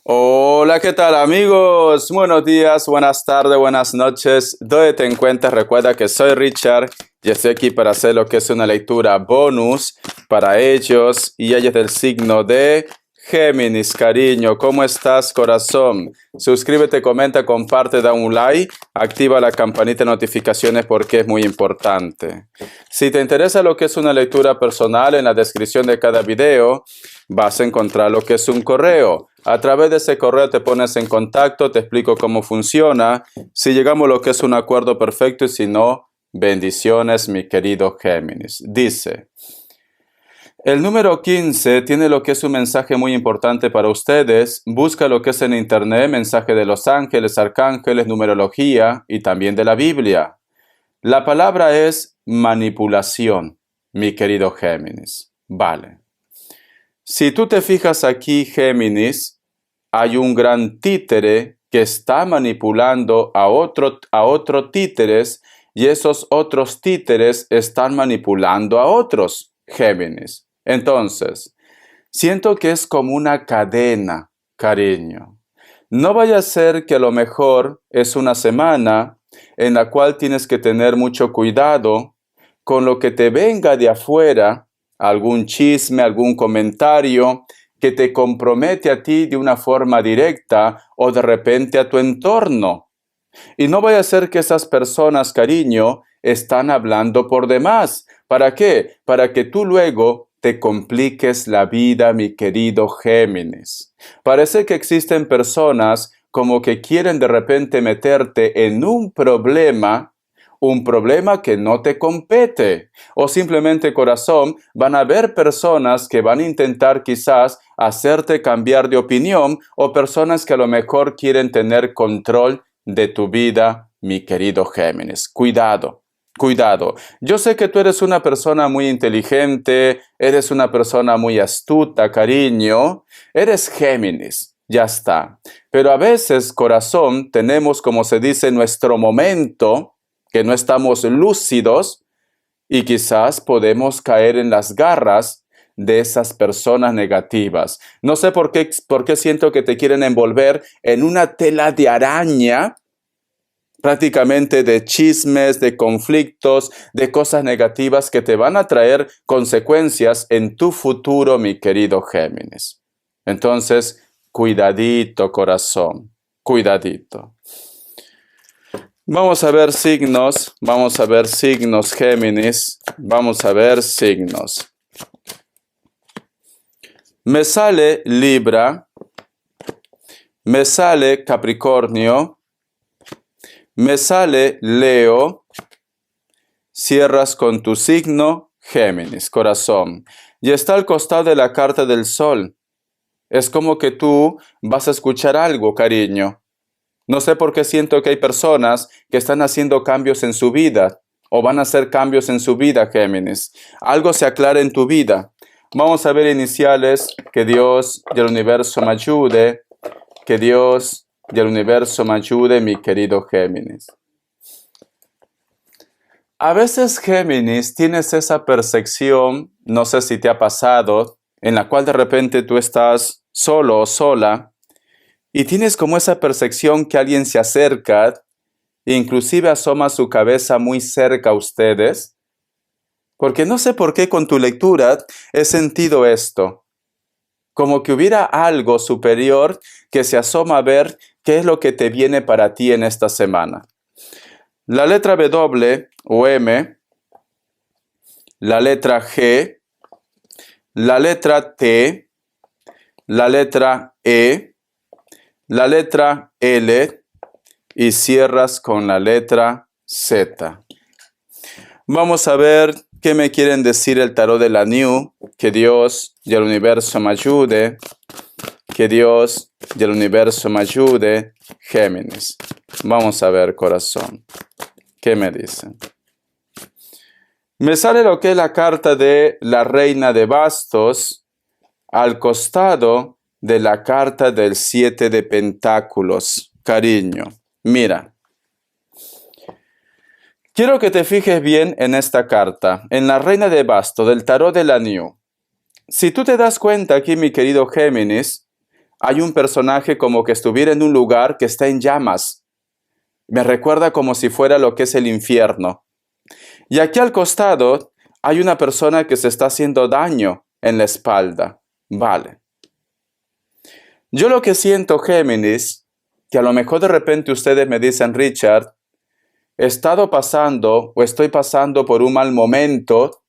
Hola, ¿qué tal amigos? Buenos días, buenas tardes, buenas noches. ¿Dónde te encuentras? Recuerda que soy Richard y estoy aquí para hacer lo que es una lectura bonus para ellos y ellas del signo de Géminis, cariño. ¿Cómo estás, corazón? Suscríbete, comenta, comparte, da un like, activa la campanita de notificaciones porque es muy importante. Si te interesa lo que es una lectura personal, en la descripción de cada video vas a encontrar lo que es un correo. A través de ese correo te pones en contacto, te explico cómo funciona, si llegamos a lo que es un acuerdo perfecto y si no, bendiciones, mi querido Géminis. Dice, el número 15 tiene lo que es un mensaje muy importante para ustedes. Busca lo que es en internet, mensaje de los ángeles, arcángeles, numerología y también de la Biblia. La palabra es manipulación, mi querido Géminis. Vale. Si tú te fijas aquí, Géminis, hay un gran títere que está manipulando a otros títeres y esos otros títeres están manipulando a otros, Géminis. Entonces, siento que es como una cadena, cariño. No vaya a ser que a lo mejor es una semana en la cual tienes que tener mucho cuidado con lo que te venga de afuera, algún chisme, algún comentario que te compromete a ti de una forma directa o de repente a tu entorno. Y no vaya a ser que esas personas, cariño, están hablando por demás. ¿Para qué? Para que tú luego te compliques la vida, mi querido Géminis. Parece que existen personas como que quieren de repente meterte en un problema que no te compete. O simplemente, corazón, van a haber personas que van a intentar quizás hacerte cambiar de opinión o personas que a lo mejor quieren tener control de tu vida, mi querido Géminis. Cuidado, cuidado. Yo sé que tú eres una persona muy inteligente, eres una persona muy astuta, cariño. Eres Géminis, ya está. Pero a veces, corazón, tenemos, como se dice, nuestro momento, que no estamos lúcidos y quizás podemos caer en las garras de esas personas negativas. No sé por qué siento que te quieren envolver en una tela de araña, prácticamente de chismes, de conflictos, de cosas negativas que te van a traer consecuencias en tu futuro, mi querido Géminis. Entonces, cuidadito, corazón, cuidadito. Vamos a ver signos, Géminis, vamos a ver signos. Me sale Libra, me sale Capricornio, me sale Leo, cierras con tu signo, Géminis, corazón. Y está al costado de la carta del Sol. Es como que tú vas a escuchar algo, cariño. No sé por qué siento que hay personas que están haciendo cambios en su vida o van a hacer cambios en su vida, Géminis. Algo se aclara en tu vida. Vamos a ver iniciales. Que Dios y el universo me ayude. Que Dios y el universo me ayude, mi querido Géminis. A veces, Géminis, tienes esa percepción, no sé si te ha pasado, en la cual de repente tú estás solo o sola y tienes como esa percepción que alguien se acerca e inclusive asoma su cabeza muy cerca a ustedes, porque no sé por qué con tu lectura he sentido esto, como que hubiera algo superior que se asoma a ver qué es lo que te viene para ti en esta semana. La letra W o M, la letra G, la letra T, la letra E, la letra L y cierras con la letra Z. Vamos a ver qué me quieren decir el tarot de la New. Que Dios y el universo me ayude. Que Dios y el universo me ayude. Géminis. Vamos a ver, corazón. ¿Qué me dicen? Me sale lo que es la carta de la reina de bastos al costado de la carta del 7 de pentáculos. Cariño, mira. Quiero que te fijes bien en esta carta, en la reina de bastos del tarot de la New. Si tú te das cuenta aquí, mi querido Géminis, hay un personaje como que estuviera en un lugar que está en llamas. Me recuerda como si fuera lo que es el infierno. Y aquí al costado hay una persona que se está haciendo daño en la espalda. Vale. Yo lo que siento, Géminis, que a lo mejor de repente ustedes me dicen, Richard, he estado pasando o estoy pasando por un mal momento,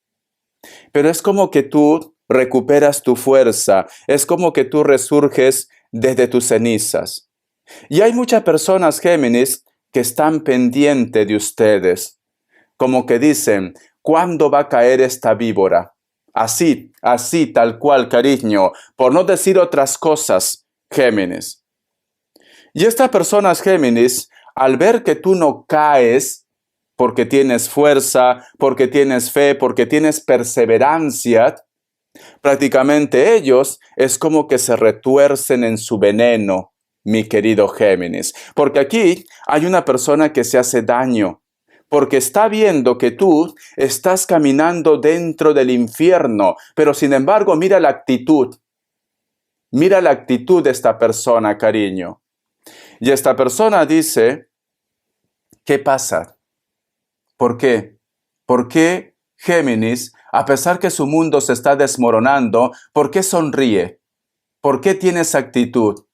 pero es como que tú recuperas tu fuerza, es como que tú resurges desde tus cenizas. Y hay muchas personas, Géminis, que están pendientes de ustedes, como que dicen, ¿cuándo va a caer esta víbora? Así, tal cual, cariño, por no decir otras cosas, Géminis. Y estas personas, Géminis, al ver que tú no caes, porque tienes fuerza, porque tienes fe, porque tienes perseverancia, prácticamente ellos es como que se retuercen en su veneno, mi querido Géminis. Porque aquí hay una persona que se hace daño, porque está viendo que tú estás caminando dentro del infierno, pero sin embargo mira la actitud de esta persona, cariño. Y esta persona dice, ¿qué pasa? ¿Por qué? ¿Por qué Géminis, a pesar que su mundo se está desmoronando, por qué sonríe? ¿Por qué tiene esa actitud?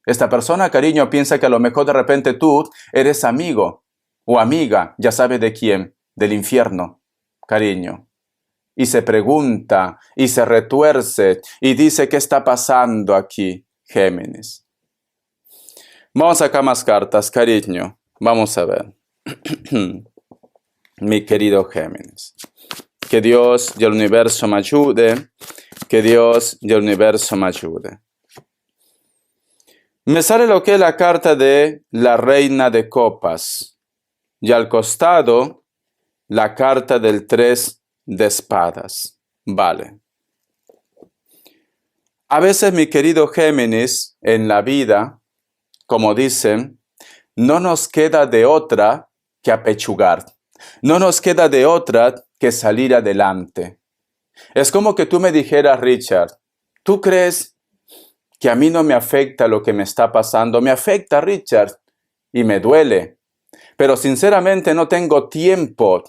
Esta persona, cariño, piensa que a lo mejor de repente tú eres amigo o amiga, ya sabe de quién, del infierno, cariño. Y se pregunta y se retuerce y dice, ¿qué está pasando aquí, Géminis? Vamos a sacar más cartas, cariño. Vamos a ver. Mi querido Géminis. Que Dios y el universo me ayude. Que Dios y el universo me ayude. Me sale lo que es la carta de la reina de copas. Y al costado, la carta del 3 de espadas. Vale. A veces, mi querido Géminis, en la vida, como dicen, no nos queda de otra que apechugar. No nos queda de otra que salir adelante. Es como que tú me dijeras, Richard, ¿tú crees que a mí no me afecta lo que me está pasando? Me afecta, Richard, y me duele. Pero sinceramente no tengo tiempo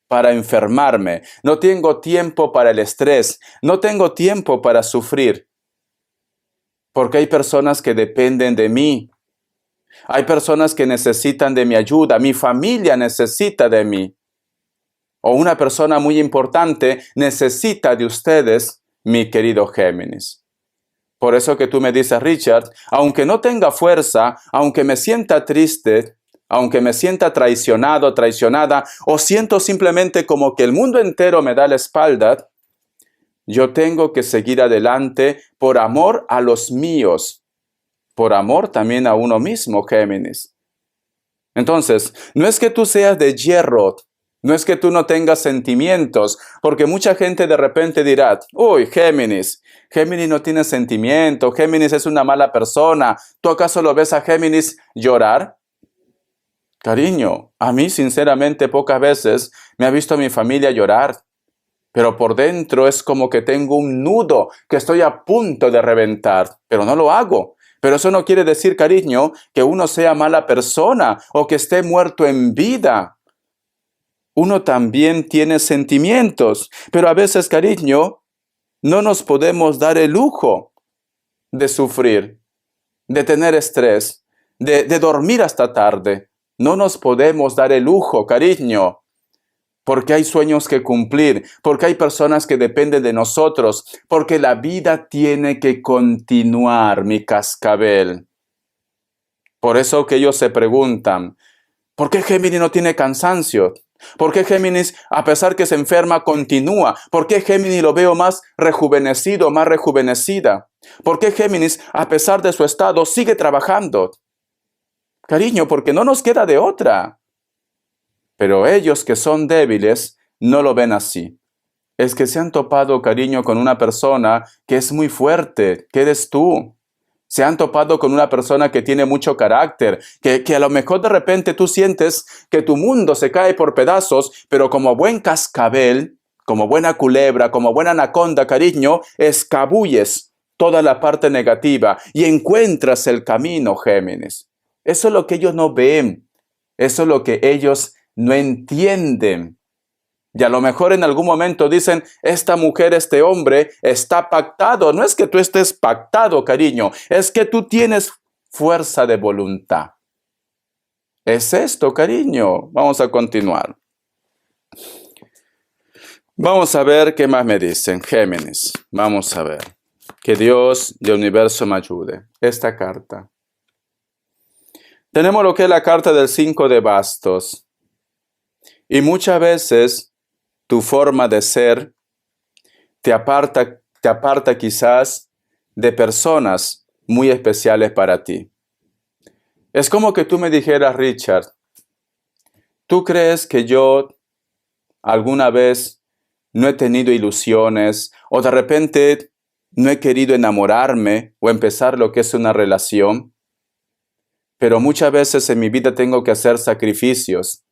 para enfermarme. No tengo tiempo para el estrés. No tengo tiempo para sufrir. Porque hay personas que dependen de mí. Hay personas que necesitan de mi ayuda. Mi familia necesita de mí. O una persona muy importante necesita de ustedes, mi querido Géminis. Por eso que tú me dices, Richard, aunque no tenga fuerza, aunque me sienta triste, aunque me sienta traicionado, traicionada, o siento simplemente como que el mundo entero me da la espalda, yo tengo que seguir adelante por amor a los míos, por amor también a uno mismo, Géminis. Entonces, no es que tú seas de hierro, no es que tú no tengas sentimientos, porque mucha gente de repente dirá, uy, Géminis no tiene sentimiento, Géminis es una mala persona. ¿Tú acaso lo ves a Géminis llorar? Cariño, a mí sinceramente pocas veces me ha visto a mi familia llorar, pero por dentro es como que tengo un nudo que estoy a punto de reventar, pero no lo hago. Pero eso no quiere decir, cariño, que uno sea mala persona o que esté muerto en vida. Uno también tiene sentimientos, pero a veces, cariño, no nos podemos dar el lujo de sufrir, de tener estrés, de dormir hasta tarde. No nos podemos dar el lujo, cariño, porque hay sueños que cumplir, porque hay personas que dependen de nosotros, porque la vida tiene que continuar, mi cascabel. Por eso que ellos se preguntan, ¿por qué Géminis no tiene cansancio? ¿Por qué Géminis, a pesar que se enferma, continúa? ¿Por qué Géminis lo veo más rejuvenecido, más rejuvenecida? ¿Por qué Géminis, a pesar de su estado, sigue trabajando? Cariño, porque no nos queda de otra. Pero ellos que son débiles no lo ven así. Es que se han topado, cariño, con una persona que es muy fuerte, que eres tú. Se han topado con una persona que tiene mucho carácter, que a lo mejor de repente tú sientes que tu mundo se cae por pedazos, pero como buen cascabel, como buena culebra, como buena anaconda, cariño, escabulles toda la parte negativa y encuentras el camino, Géminis. Eso es lo que ellos no ven. Eso es lo que ellos no entienden. Y a lo mejor en algún momento dicen, esta mujer, este hombre está pactado. No es que tú estés pactado, cariño. Es que tú tienes fuerza de voluntad. Es esto, cariño. Vamos a continuar. Vamos a ver qué más me dicen, Géminis. Vamos a ver. Que Dios del universo me ayude. Esta carta. Tenemos lo que es la carta del 5 de bastos. Y muchas veces tu forma de ser te aparta quizás de personas muy especiales para ti. Es como que tú me dijeras, Richard, ¿tú crees que yo alguna vez no he tenido ilusiones o de repente no he querido enamorarme o empezar lo que es una relación? Pero muchas veces en mi vida tengo que hacer sacrificios.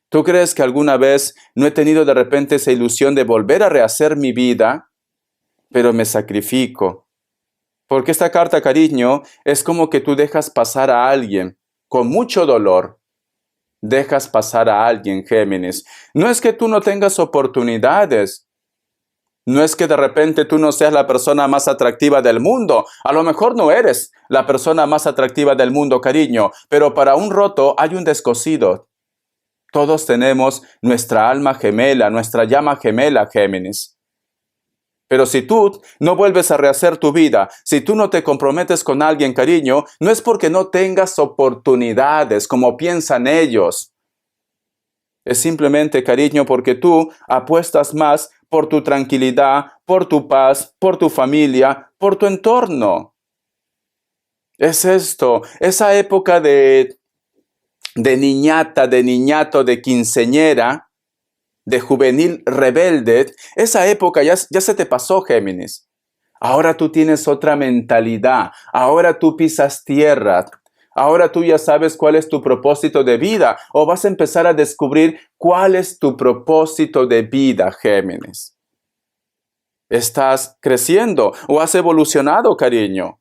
¿Tú crees que alguna vez no he tenido de repente esa ilusión de volver a rehacer mi vida? Pero me sacrifico. Porque esta carta, cariño, es como que tú dejas pasar a alguien con mucho dolor. Dejas pasar a alguien, Géminis. No es que tú no tengas oportunidades. No es que de repente tú no seas la persona más atractiva del mundo. A lo mejor no eres la persona más atractiva del mundo, cariño. Pero para un roto hay un descosido. Todos tenemos nuestra alma gemela, nuestra llama gemela, Géminis. Pero si tú no vuelves a rehacer tu vida, si tú no te comprometes con alguien, cariño, no es porque no tengas oportunidades como piensan ellos. Es simplemente, cariño, porque tú apuestas más por tu tranquilidad, por tu paz, por tu familia, por tu entorno. Es esto, esa época de niñata, de niñato, de quinceñera, de juvenil rebelde, esa época ya se te pasó, Géminis. Ahora tú tienes otra mentalidad, ahora tú pisas tierra, ahora tú ya sabes cuál es tu propósito de vida o vas a empezar a descubrir cuál es tu propósito de vida, Géminis. Estás creciendo o has evolucionado, cariño,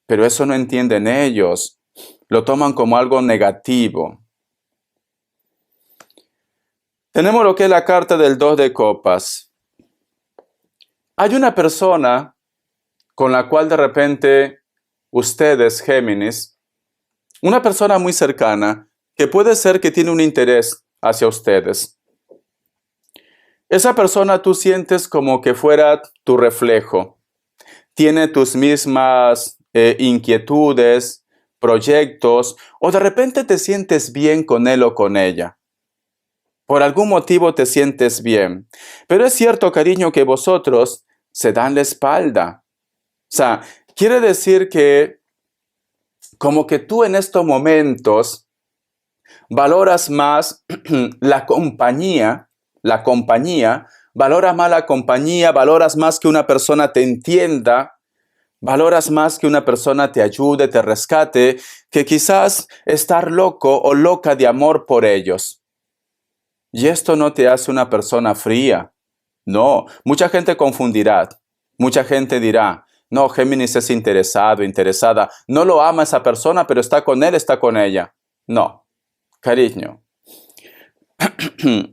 pero eso no entienden ellos, lo toman como algo negativo. Tenemos lo que es la carta del 2 de copas. Hay una persona con la cual de repente ustedes, Géminis, una persona muy cercana, que puede ser que tiene un interés hacia ustedes. Esa persona tú sientes como que fuera tu reflejo. Tiene tus mismas inquietudes, proyectos, o de repente te sientes bien con él o con ella. Por algún motivo te sientes bien. Pero es cierto, cariño, que vosotros se dan la espalda. O sea, quiere decir que como que tú en estos momentos valoras más la compañía, valoras más la compañía, valoras más que una persona te entienda, valoras más que una persona te ayude, te rescate, que quizás estar loco o loca de amor por ellos. Y esto no te hace una persona fría. No, mucha gente confundirá. Mucha gente dirá, no, Géminis es interesado, interesada. No lo ama esa persona, pero está con él, está con ella. No, cariño.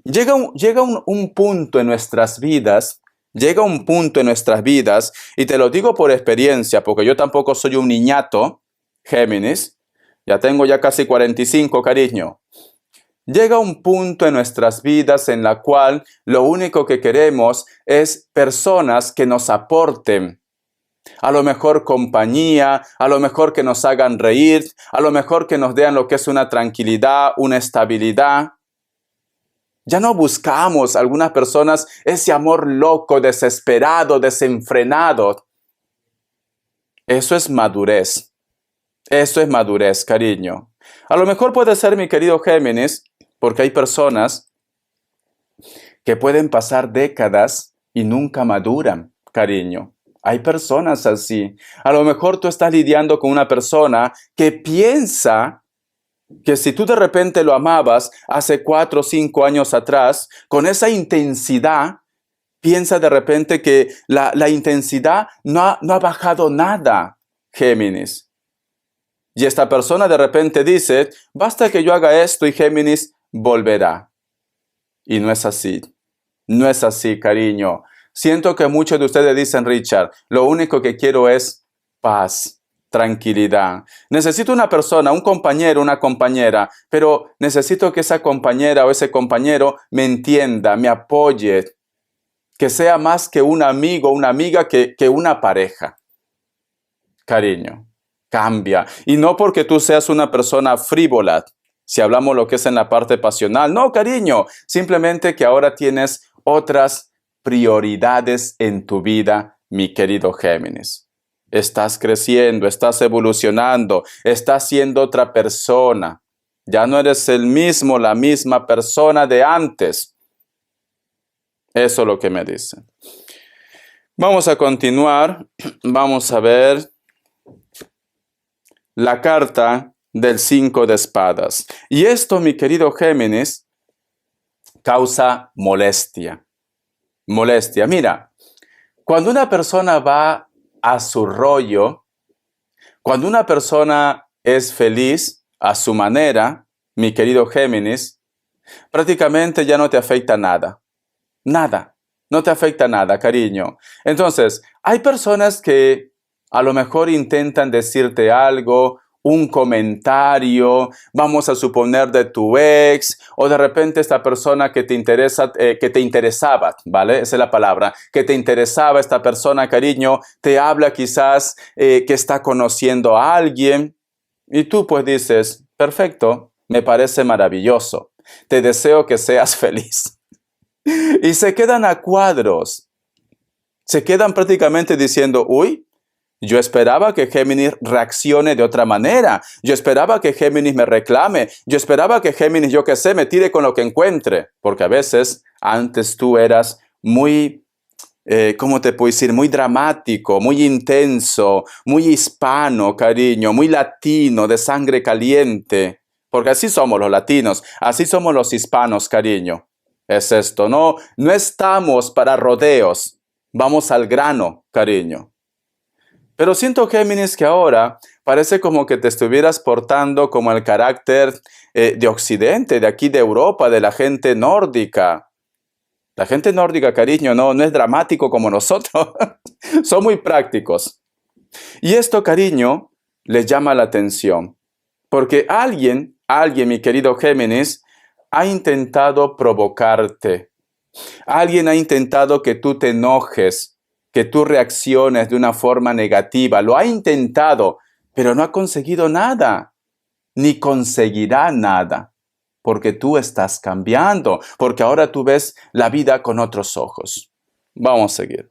Llega un punto en nuestras vidas, y te lo digo por experiencia, porque yo tampoco soy un niñato, Géminis. Ya tengo ya casi 45, cariño. Llega un punto en nuestras vidas en la cual lo único que queremos es personas que nos aporten. A lo mejor compañía, a lo mejor que nos hagan reír, a lo mejor que nos den lo que es una tranquilidad, una estabilidad. Ya no buscamos algunas personas ese amor loco, desesperado, desenfrenado. Eso es madurez. Eso es madurez, cariño. A lo mejor puede ser, mi querido Géminis, porque hay personas que pueden pasar décadas y nunca maduran, cariño. Hay personas así. A lo mejor tú estás lidiando con una persona que piensa que si tú de repente lo amabas hace 4 o 5 años atrás, con esa intensidad, Piensa de repente que la intensidad no ha bajado nada, Géminis. Y esta persona de repente dice, basta que yo haga esto y Géminis volverá. Y no es así. No es así, cariño. Siento que muchos de ustedes dicen, Richard, lo único que quiero es paz, tranquilidad. Necesito una persona, un compañero, una compañera, pero necesito que esa compañera o ese compañero me entienda, me apoye, que sea más que un amigo, una amiga, que una pareja. Cariño, cambia. Y no porque tú seas una persona frívola, si hablamos lo que es en la parte pasional. No, cariño, simplemente que ahora tienes otras prioridades en tu vida, mi querido Géminis. Estás creciendo, estás evolucionando, estás siendo otra persona. Ya no eres el mismo, la misma persona de antes. Eso es lo que me dicen. Vamos a continuar. Vamos a ver la carta del 5 de espadas. Y esto, mi querido Géminis, causa molestia. Molestia. Mira, cuando una persona va a su rollo, cuando una persona es feliz a su manera, mi querido Géminis, prácticamente ya no te afecta nada. Nada. No te afecta nada, cariño. Entonces, hay personas que a lo mejor intentan decirte algo, un comentario, vamos a suponer de tu ex, o de repente esta persona que te interesa, que te interesaba, ¿vale? Esa es la palabra, que te interesaba esta persona, cariño, te habla quizás que está conociendo a alguien, y tú pues dices, perfecto, me parece maravilloso, te deseo que seas feliz. Y se quedan a cuadros, se quedan prácticamente diciendo, uy, yo esperaba que Géminis reaccione de otra manera. Yo esperaba que Géminis me reclame. Yo esperaba que Géminis, yo qué sé, me tire con lo que encuentre. Porque a veces antes tú eras muy, ¿cómo te puedo decir? Muy dramático, muy intenso, muy hispano, cariño, muy latino, de sangre caliente. Porque así somos los latinos, así somos los hispanos, cariño. Es esto, no estamos para rodeos. Vamos al grano, cariño. Pero siento, Géminis, que ahora parece como que te estuvieras portando como el carácter de Occidente, de aquí de Europa, de la gente nórdica. La gente nórdica, cariño, no es dramático como nosotros. Son muy prácticos. Y esto, cariño, les llama la atención. Porque alguien, mi querido Géminis, ha intentado provocarte. Alguien ha intentado que tú te enojes, que tú reacciones de una forma negativa. Lo ha intentado, pero no ha conseguido nada, ni conseguirá nada, porque tú estás cambiando, porque ahora tú ves la vida con otros ojos. Vamos a seguir.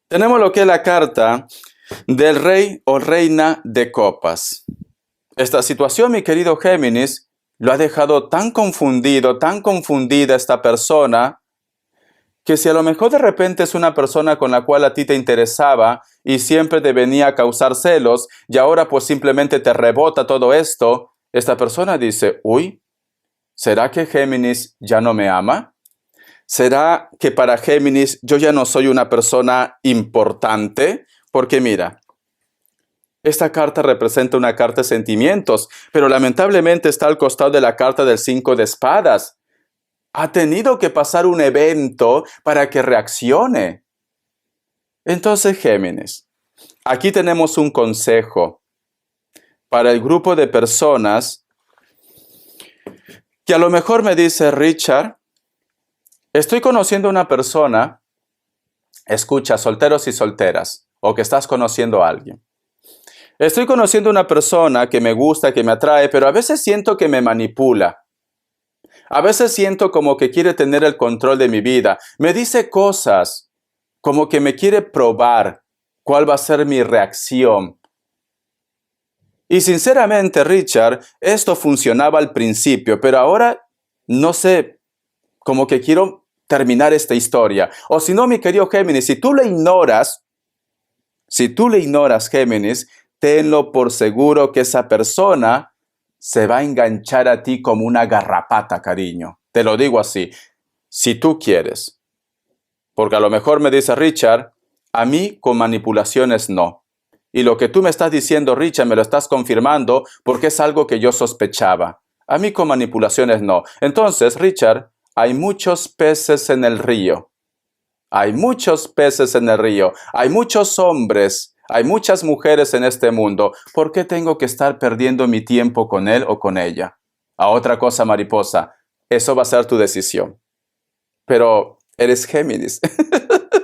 Tenemos lo que es la carta del rey o reina de copas. Esta situación, mi querido Géminis, lo ha dejado tan confundido, tan confundida esta persona, que si a lo mejor de repente es una persona con la cual a ti te interesaba y siempre te venía a causar celos y ahora pues simplemente te rebota todo esto, esta persona dice, uy, ¿será que Géminis ya no me ama? ¿Será que para Géminis yo ya no soy una persona importante? Porque mira, esta carta representa una carta de sentimientos, pero lamentablemente está al costado de la carta del 5 de espadas. Ha tenido que pasar un evento para que reaccione. Entonces, Géminis, aquí tenemos un consejo para el grupo de personas que a lo mejor me dice, Richard, estoy conociendo a una persona, escucha, solteros y solteras, o que estás conociendo a alguien. Estoy conociendo a una persona que me gusta, que me atrae, pero a veces siento que me manipula. A veces siento como que quiere tener el control de mi vida. Me dice cosas como que me quiere probar cuál va a ser mi reacción. Y sinceramente, Richard, esto funcionaba al principio, pero ahora no sé, como que quiero terminar esta historia. O si no, mi querido Géminis, si tú le ignoras, Géminis, tenlo por seguro que esa persona se va a enganchar a ti como una garrapata, cariño. Te lo digo así. si tú quieres. Porque a lo mejor me dice Richard, a mí con manipulaciones no. Y lo que tú me estás diciendo, Richard, me lo estás confirmando porque es algo que yo sospechaba. A mí con manipulaciones no. Entonces, Richard, hay muchos peces en el río. Hay muchos peces en el río. Hay muchos hombres. Hay muchas mujeres en este mundo. ¿Por qué tengo que estar perdiendo mi tiempo con él o con ella? A otra cosa, mariposa. Eso va a ser tu decisión. Pero eres Géminis.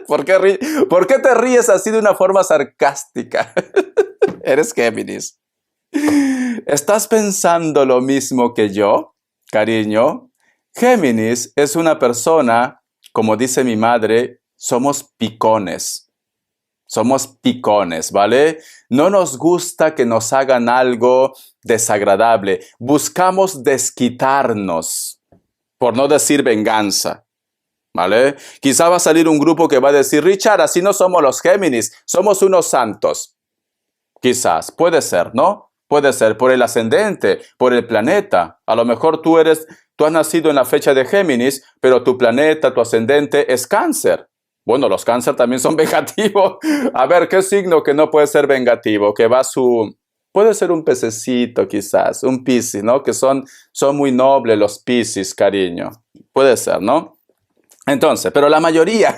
¿Por qué te ríes así de una forma sarcástica? Eres Géminis. ¿Estás pensando lo mismo que yo, cariño? Géminis es una persona, como dice mi madre, somos picones. Somos picones, ¿vale? No nos gusta que nos hagan algo desagradable. Buscamos desquitarnos, por no decir venganza. ¿Vale? Quizá va a salir un grupo que va a decir, Richard, así no somos los Géminis, somos unos santos. Quizás, puede ser, ¿no? Puede ser por el ascendente, por el planeta. A lo mejor tú has nacido en la fecha de Géminis, pero tu planeta, tu ascendente es Cáncer. Bueno, los Cáncer también son vengativos. A ver, ¿qué signo que no puede ser vengativo? Puede ser un pececito quizás, un Piscis, ¿no? Que son muy nobles los Piscis, cariño. Puede ser, ¿no? Entonces, pero la mayoría,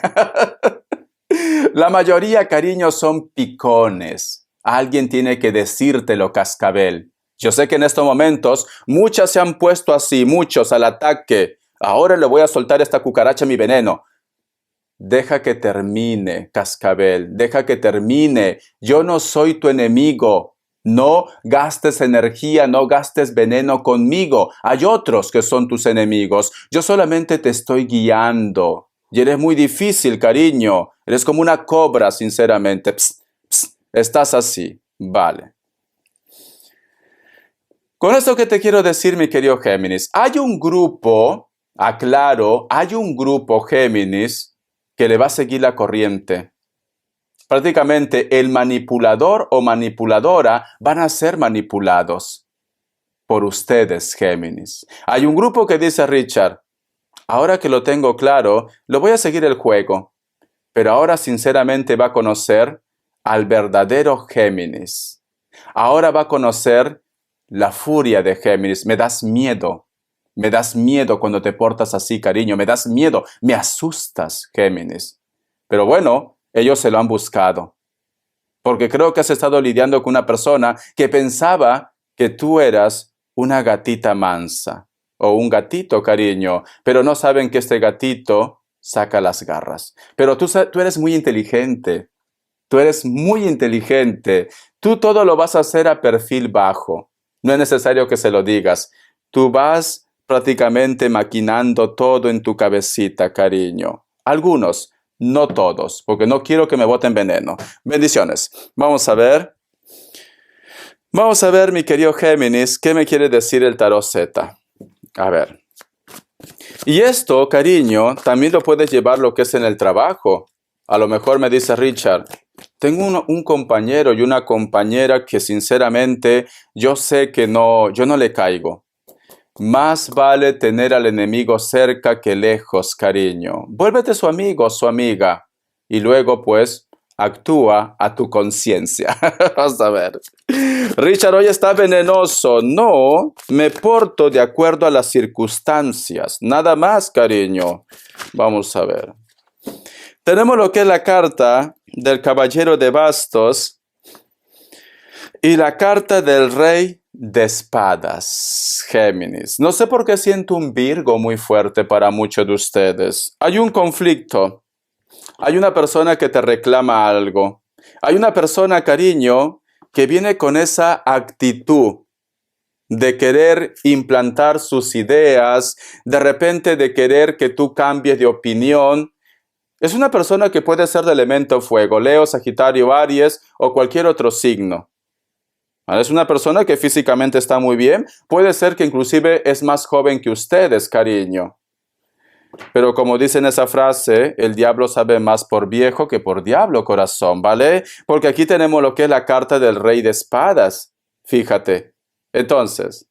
cariño, son picones. Alguien tiene que decírtelo, cascabel. Yo sé que en estos momentos muchas se han puesto así, muchos al ataque. Ahora le voy a soltar esta cucaracha mi veneno. Deja que termine, cascabel, deja que termine. Yo no soy tu enemigo. No gastes energía, no gastes veneno conmigo. Hay otros que son tus enemigos. Yo solamente te estoy guiando. Y eres muy difícil, cariño. Eres como una cobra, sinceramente. Psst, psst, estás así. Vale. Con esto que te quiero decir, mi querido Géminis, hay un grupo, aclaro, hay un grupo Géminis que le va a seguir la corriente. Prácticamente el manipulador o manipuladora van a ser manipulados por ustedes, Géminis. Hay un grupo que dice, Richard, ahora que lo tengo claro, lo voy a seguir el juego, pero ahora sinceramente va a conocer al verdadero Géminis. Ahora va a conocer la furia de Géminis. Me das miedo. Me das miedo cuando te portas así, cariño. Me das miedo. Me asustas, Géminis. Pero bueno, ellos se lo han buscado. Porque creo que has estado lidiando con una persona que pensaba que tú eras una gatita mansa. O un gatito, cariño. Pero no saben que este gatito saca las garras. Pero tú eres muy inteligente. Tú eres muy inteligente. Tú todo lo vas a hacer a perfil bajo. No es necesario que se lo digas. Tú vas prácticamente maquinando todo en tu cabecita, cariño. Algunos, no todos, porque no quiero que me boten veneno. Bendiciones. Vamos a ver. Vamos a ver, mi querido Géminis, ¿qué me quiere decir el tarot Z? A ver. Y esto, cariño, también lo puedes llevar lo que es en el trabajo. A lo mejor me dice Richard, tengo un compañero y una compañera que sinceramente yo sé que yo no le caigo. Más vale tener al enemigo cerca que lejos, cariño. Vuélvete su amigo, su amiga. Y luego, pues, actúa a tu conciencia. Vamos a ver. Richard, hoy está venenoso. No, me porto de acuerdo a las circunstancias. Nada más, cariño. Vamos a ver. Tenemos lo que es la carta del Caballero de Bastos y la carta del Rey de Espadas, Géminis. No sé por qué siento un Virgo muy fuerte para muchos de ustedes. Hay un conflicto. Hay una persona que te reclama algo. Hay una persona, cariño, que viene con esa actitud de querer implantar sus ideas, de repente de querer que tú cambies de opinión. Es una persona que puede ser de elemento fuego, Leo, Sagitario, Aries o cualquier otro signo. Es una persona que físicamente está muy bien, puede ser que inclusive es más joven que ustedes, cariño. Pero como dicen esa frase, el diablo sabe más por viejo que por diablo, corazón, ¿vale? Porque aquí tenemos lo que es la carta del Rey de Espadas, fíjate. Entonces,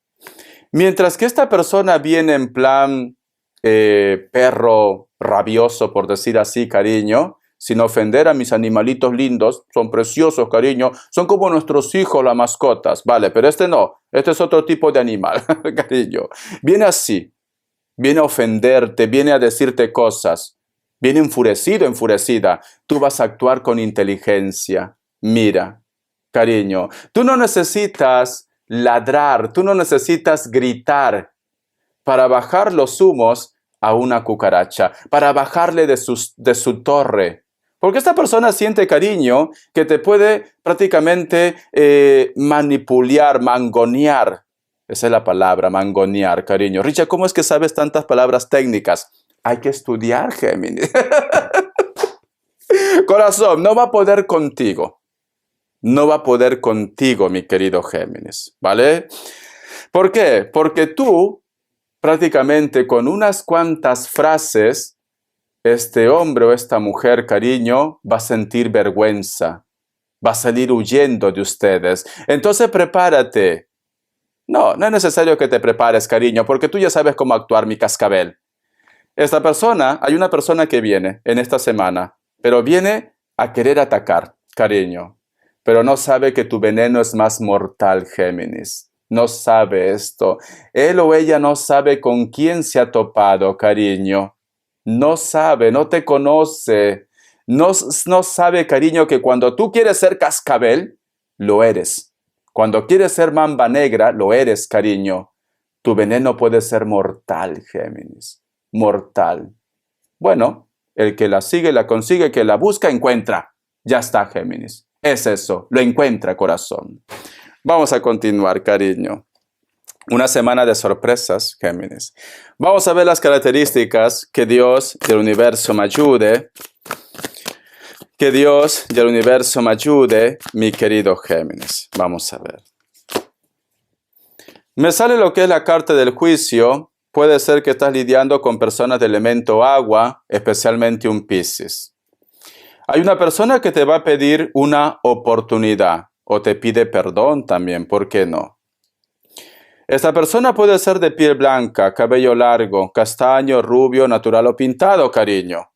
mientras que esta persona viene en plan perro rabioso, por decir así, cariño, sin ofender a mis animalitos lindos. Son preciosos, cariño. Son como nuestros hijos, las mascotas. Vale, pero este no. Este es otro tipo de animal, cariño. Viene así. Viene a ofenderte, viene a decirte cosas. Viene enfurecido, enfurecida. Tú vas a actuar con inteligencia. Mira, cariño, tú no necesitas ladrar, tú no necesitas gritar para bajar los humos a una cucaracha, para bajarle de su torre. Porque esta persona siente, cariño, que te puede prácticamente manipular, mangonear. Esa es la palabra, mangonear, cariño. Richard, ¿cómo es que sabes tantas palabras técnicas? Hay que estudiar, Géminis. Corazón, no va a poder contigo. No va a poder contigo, mi querido Géminis, ¿vale? ¿Por qué? Porque tú, prácticamente con unas cuantas frases, este hombre o esta mujer, cariño, va a sentir vergüenza, va a salir huyendo de ustedes. Entonces prepárate. No, no es necesario que te prepares, cariño, porque tú ya sabes cómo actuar, mi cascabel. Hay una persona que viene en esta semana, pero viene a querer atacar, cariño, pero no sabe que tu veneno es más mortal, Géminis. No sabe esto. Él o ella no sabe con quién se ha topado, cariño. No sabe, no te conoce. No sabe, cariño, que cuando tú quieres ser cascabel, lo eres. Cuando quieres ser mamba negra, lo eres, cariño. Tu veneno puede ser mortal, Géminis. Mortal. Bueno, el que la sigue, la consigue, que la busca, encuentra. Ya está, Géminis. Es eso, lo encuentra, corazón. Vamos a continuar, cariño. Una semana de sorpresas, Géminis. Vamos a ver las características. Que Dios del universo me ayude. Que Dios del universo me ayude, mi querido Géminis. Vamos a ver. Me sale lo que es la carta del juicio. Puede ser que estás lidiando con personas de elemento agua, especialmente un Piscis. Hay una persona que te va a pedir una oportunidad o te pide perdón también, ¿por qué no? Esta persona puede ser de piel blanca, cabello largo, castaño, rubio, natural o pintado, cariño.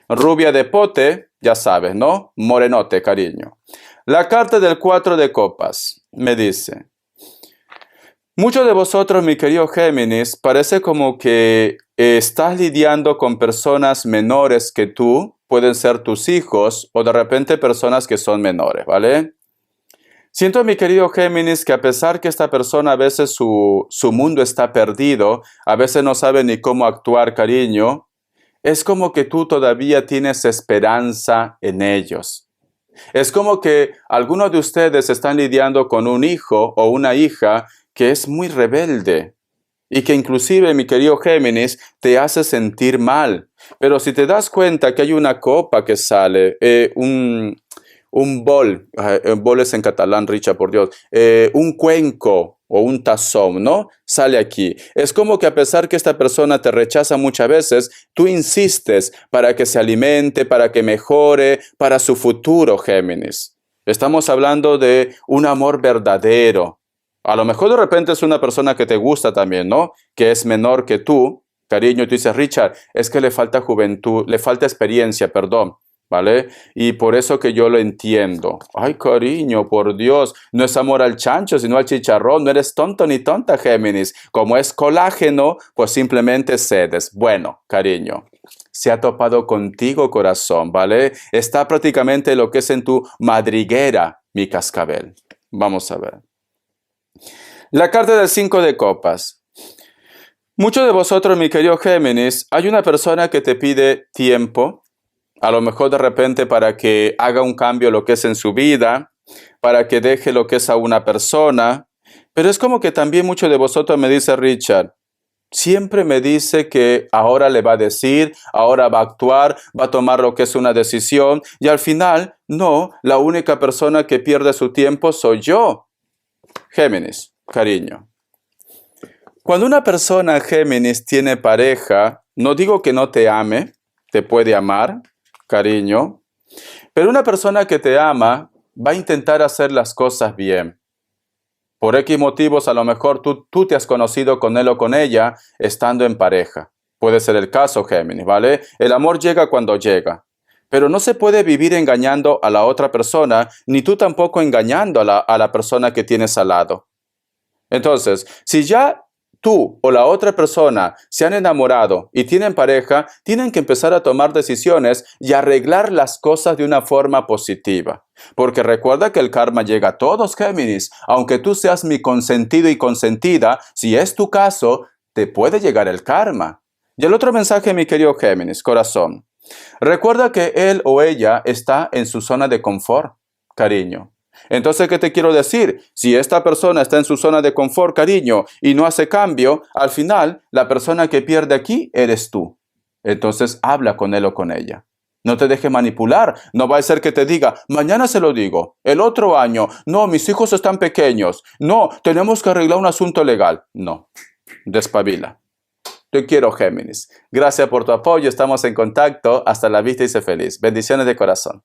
Rubia de pote, ya sabes, ¿no? Morenote, cariño. La carta del 4 de copas me dice: muchos de vosotros, mi querido Géminis, parece como que estás lidiando con personas menores que tú, pueden ser tus hijos o de repente personas que son menores, ¿vale? Siento, mi querido Géminis, que a pesar que esta persona a veces su mundo está perdido, a veces no sabe ni cómo actuar, cariño, es como que tú todavía tienes esperanza en ellos. Es como que algunos de ustedes están lidiando con un hijo o una hija que es muy rebelde y que inclusive, mi querido Géminis, te hace sentir mal. Pero si te das cuenta que hay una copa que sale, un bol es en catalán, Richa, por Dios, un cuenco o un tazón, ¿no? Sale aquí. Es como que a pesar que esta persona te rechaza muchas veces, tú insistes para que se alimente, para que mejore, para su futuro, Géminis. Estamos hablando de un amor verdadero. A lo mejor de repente es una persona que te gusta también, ¿no? Que es menor que tú, cariño, tú dices, Richard, es que le falta juventud, le falta experiencia, perdón. ¿Vale? Y por eso que yo lo entiendo. Ay, cariño, por Dios, no es amor al chancho, sino al chicharrón. No eres tonto ni tonta, Géminis. Como es colágeno, pues simplemente cedes. Bueno, cariño, se ha topado contigo, corazón, ¿vale? Está prácticamente lo que es en tu madriguera, mi cascabel. Vamos a ver. La carta del 5 de copas. Muchos de vosotros, mi querido Géminis, hay una persona que te pide tiempo. A lo mejor de repente para que haga un cambio lo que es en su vida, para que deje lo que es a una persona. Pero es como que también muchos de vosotros me dice, Richard, siempre me dice que ahora le va a decir, ahora va a actuar, va a tomar lo que es una decisión. Y al final, no, la única persona que pierde su tiempo soy yo. Géminis, cariño. Cuando una persona, Géminis, tiene pareja, no digo que no te ame, te puede amar, cariño, pero una persona que te ama va a intentar hacer las cosas bien. Por X motivos, a lo mejor tú te has conocido con él o con ella estando en pareja. Puede ser el caso, Géminis, ¿vale? El amor llega cuando llega. Pero no se puede vivir engañando a la otra persona, ni tú tampoco engañando a la persona que tienes al lado. Entonces, si ya tú o la otra persona se han enamorado y tienen pareja, tienen que empezar a tomar decisiones y arreglar las cosas de una forma positiva. Porque recuerda que el karma llega a todos, Géminis. Aunque tú seas mi consentido y consentida, si es tu caso, te puede llegar el karma. Y el otro mensaje, mi querido Géminis, corazón. Recuerda que él o ella está en su zona de confort, cariño. Entonces, ¿qué te quiero decir? Si esta persona está en su zona de confort, cariño, y no hace cambio, al final, la persona que pierde aquí eres tú. Entonces, habla con él o con ella. No te dejes manipular. No va a ser que te diga, mañana se lo digo, el otro año, no, mis hijos están pequeños, no, tenemos que arreglar un asunto legal. No, despabila. Te quiero, Géminis. Gracias por tu apoyo, estamos en contacto. Hasta la vista y sé feliz. Bendiciones de corazón.